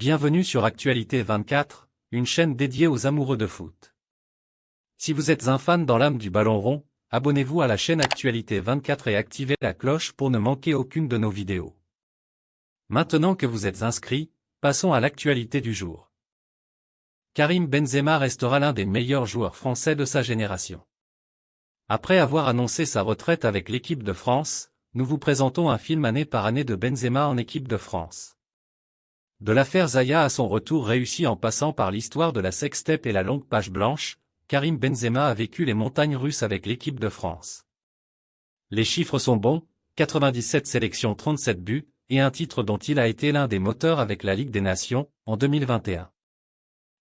Bienvenue sur Actualité 24, une chaîne dédiée aux amoureux de foot. Si vous êtes un fan dans l'âme du ballon rond, abonnez-vous à la chaîne Actualité 24 et activez la cloche pour ne manquer aucune de nos vidéos. Maintenant que vous êtes inscrits, passons à l'actualité du jour. Karim Benzema restera l'un des meilleurs joueurs français de sa génération. Après avoir annoncé sa retraite avec l'équipe de France, nous vous présentons un film année par année de Benzema en équipe de France. De l'affaire Zaya à son retour réussi en passant par l'histoire de la sextape et la longue page blanche, Karim Benzema a vécu les montagnes russes avec l'équipe de France. Les chiffres sont bons, 97 sélections 37 buts, et un titre dont il a été l'un des moteurs avec la Ligue des Nations, en 2021.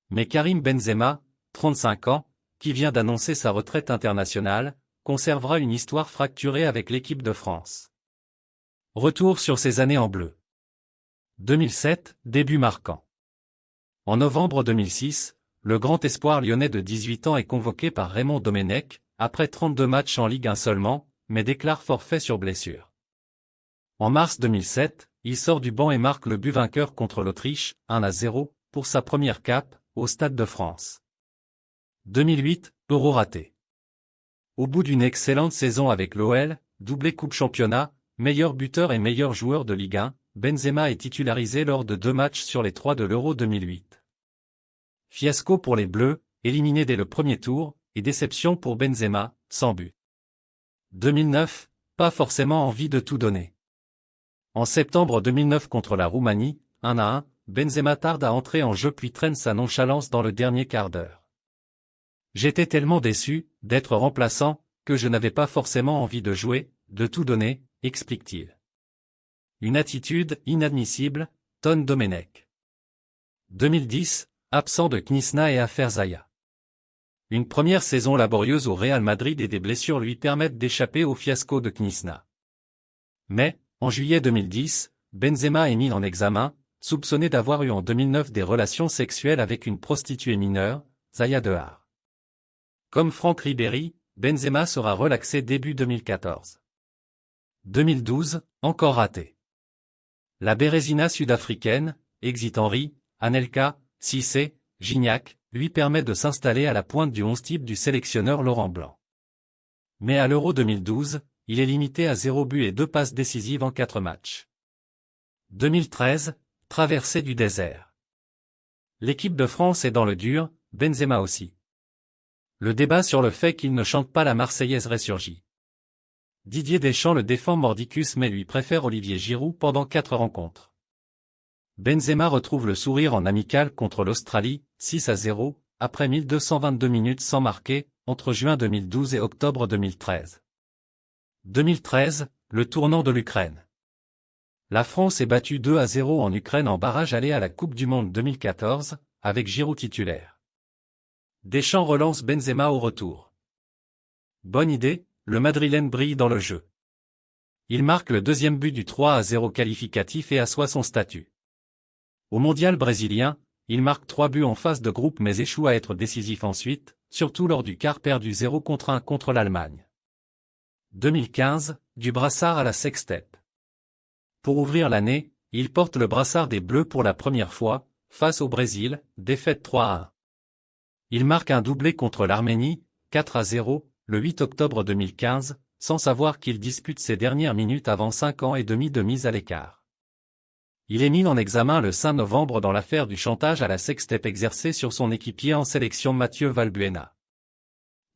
Mais Karim Benzema, 35 ans, qui vient d'annoncer sa retraite internationale, conservera une histoire fracturée avec l'équipe de France. Retour sur ses années en bleu. 2007, début marquant. En novembre 2006, le grand espoir lyonnais de 18 ans est convoqué par Raymond Domenech, après 32 matchs en Ligue 1 seulement, mais déclare forfait sur blessure. En mars 2007, il sort du banc et marque le but vainqueur contre l'Autriche, 1-0, pour sa première cape, au Stade de France. 2008, Euro raté. Au bout d'une excellente saison avec l'OL, doublé Coupe Championnat, meilleur buteur et meilleur joueur de Ligue 1, Benzema est titularisé lors de 2 matchs sur les 3 de l'Euro 2008. Fiasco pour les Bleus, éliminé dès le premier tour, et déception pour Benzema, sans but. 2009, pas forcément envie de tout donner. En septembre 2009 contre la Roumanie, 1-1, Benzema tarde à entrer en jeu puis traîne sa nonchalance dans le dernier quart d'heure. J'étais tellement déçu d'être remplaçant, que je n'avais pas forcément envie de jouer, de tout donner, explique-t-il. Une attitude inadmissible, tonne Domenech. 2010, absent de Knysna et affaire Zaya. Une première saison laborieuse au Real Madrid et des blessures lui permettent d'échapper au fiasco de Knysna. Mais, en juillet 2010, Benzema est mis en examen, soupçonné d'avoir eu en 2009 des relations sexuelles avec une prostituée mineure, Zaya Dehar. Comme Franck Ribéry, Benzema sera relaxé début 2014. 2012, encore raté. La Bérésina sud-africaine, Exit Henry, Anelka, Cissé, Gignac, lui permet de s'installer à la pointe du 11 type du sélectionneur Laurent Blanc. Mais à l'Euro 2012, il est limité à 0 but et 2 passes décisives en 4 matchs. 2013, traversée du désert. L'équipe de France est dans le dur, Benzema aussi. Le débat sur le fait qu'il ne chante pas la Marseillaise ressurgit. Didier Deschamps le défend mordicus mais lui préfère Olivier Giroud pendant 4 rencontres. Benzema retrouve le sourire en amical contre l'Australie, 6-0, après 1222 minutes sans marquer, entre juin 2012 et octobre 2013. 2013, le tournant de l'Ukraine. La France est battue 2-0 en Ukraine en barrage aller à la Coupe du Monde 2014, avec Giroud titulaire. Deschamps relance Benzema au retour. Bonne idée, le Madrilène brille dans le jeu. Il marque le deuxième but du 3-0 qualificatif et assoit son statut. Au mondial brésilien, il marque 3 buts en phase de groupe mais échoue à être décisif ensuite, surtout lors du quart perdu 0-1 contre l'Allemagne. 2015, du brassard à la sextape. Pour ouvrir l'année, il porte le brassard des Bleus pour la première fois, face au Brésil, défaite 3-1. Il marque un doublé contre l'Arménie, 4-0, le 8 octobre 2015, sans savoir qu'il dispute ses dernières minutes avant 5 ans et demi de mise à l'écart. Il est mis en examen le 5 novembre dans l'affaire du chantage à la sextape exercée sur son équipier en sélection Mathieu Valbuena.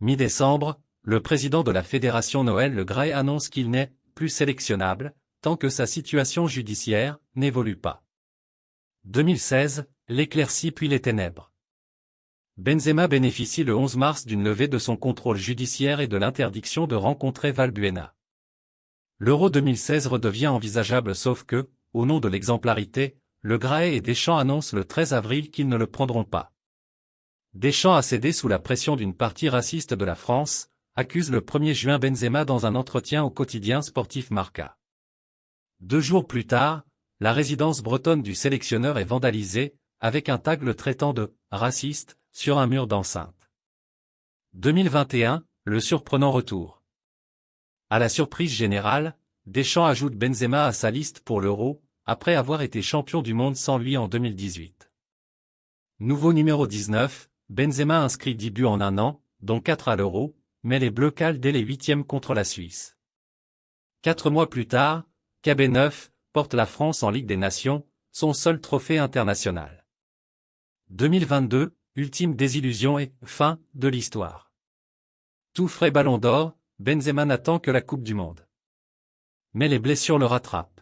Mi-décembre, le président de la fédération Noël Le Graët annonce qu'il n'est plus sélectionnable, tant que sa situation judiciaire n'évolue pas. 2016, l'éclaircie puis les ténèbres. Benzema bénéficie le 11 mars d'une levée de son contrôle judiciaire et de l'interdiction de rencontrer Valbuena. L'Euro 2016 redevient envisageable sauf que, au nom de l'exemplarité, Le Graët et Deschamps annoncent le 13 avril qu'ils ne le prendront pas. Deschamps a cédé sous la pression d'une partie raciste de la France, accuse le 1er juin Benzema dans un entretien au quotidien sportif Marca. 2 jours plus tard, la résidence bretonne du sélectionneur est vandalisée, avec un tag le traitant de « raciste » sur un mur d'enceinte. 2021, le surprenant retour. À la surprise générale, Deschamps ajoute Benzema à sa liste pour l'Euro, après avoir été champion du monde sans lui en 2018. Nouveau numéro 19, Benzema inscrit 10 buts en un an, dont 4 à l'Euro, mais les Bleus calent dès les huitièmes contre la Suisse. 4 mois plus tard, KB9 porte la France en Ligue des Nations, son seul trophée international. 2022, ultime désillusion et fin de l'histoire. Tout frais Ballon d'Or, Benzema n'attend que la Coupe du Monde. Mais les blessures le rattrapent.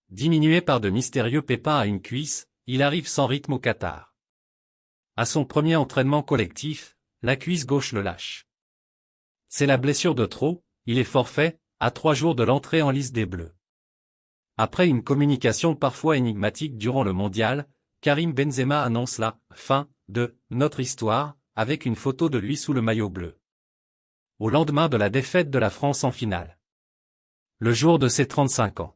Diminué par de mystérieux pépins à une cuisse, il arrive sans rythme au Qatar. À son premier entraînement collectif, la cuisse gauche le lâche. C'est la blessure de trop, il est forfait, à 3 jours de l'entrée en lice des Bleus. Après une communication parfois énigmatique durant le mondial, Karim Benzema annonce la fin de notre histoire, avec une photo de lui sous le maillot bleu. Au lendemain de la défaite de la France en finale. Le jour de ses 35 ans.